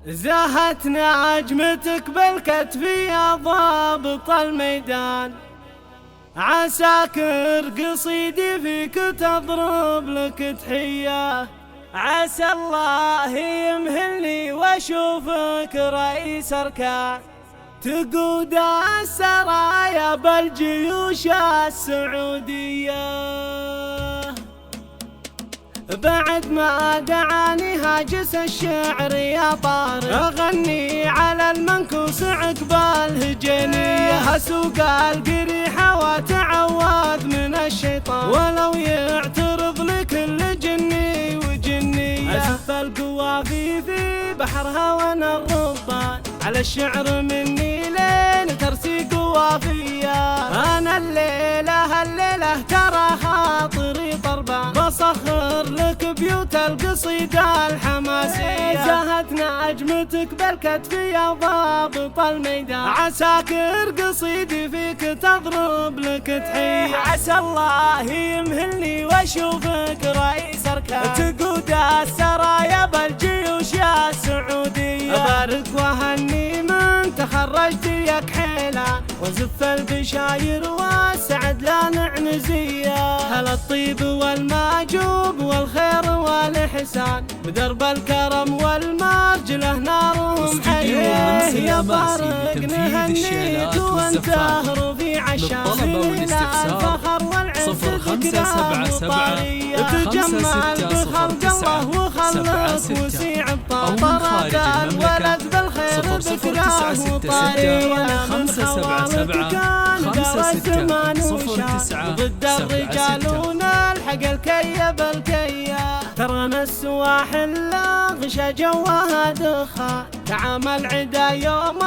زاهت نجمتك بالكتف يا ضابط الميدان، عساكر قصيدي فيك تضرب لك تحية. عسى الله يمهلني واشوفك رئيس اركان، تقود السرايا بالجيوش السعودية. بعد ما دعاني هاجس الشعر يا طارق، اغني على المنكوس عقب الهجينية. اسوق القريحة واتعوذ من الشيطان، ولو يعترض لكل جني وجنية. اسف القوافي في بحرها وانا الربان، على الشعر مني لين ترسي قوافية. انا الليلة ترى خاطري طربان، بسخر لك بيوت القصيدة الحماسية. زاهت نجمتك بالكتف يا ضابط الميدان، عساكر قصيدي فيك تضرب لك تحية. عسى الله يمهلني واشوفك رئيس اركان، تقود السرايا بالجيوش السعودية. ابارك وهني من تخرجت يا كحيلان، وزف البشاير والسعد لا نعنزية. هلا الطيب والماجوب والخير والإحسان، بدرب الكرم والمرجله نارهم حية. يا طارق نهنيك وانت رفيع الشان، الفخر والعز ذكراه وطارية. تجمل بخلق الله وخلق وسيع بطارات الولد بالخير ذكراه وطارية. من خوالك كان درس منوشة، ضد الرجال نلحق الكية بالكية. ترانا السواحل غشا جواها دخان، تعامل عدا يوم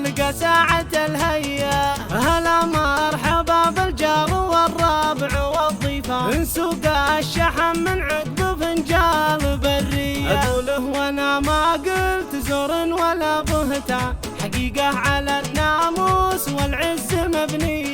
لقى ساعة الهية. هلا مرحبا بالجار والرابع والضيفان، نسوق الشحن من عقب فنجال برية. اقوله وانا ما قلت زور ولا بهتان، حقيقة على الناموس والعز مبنية.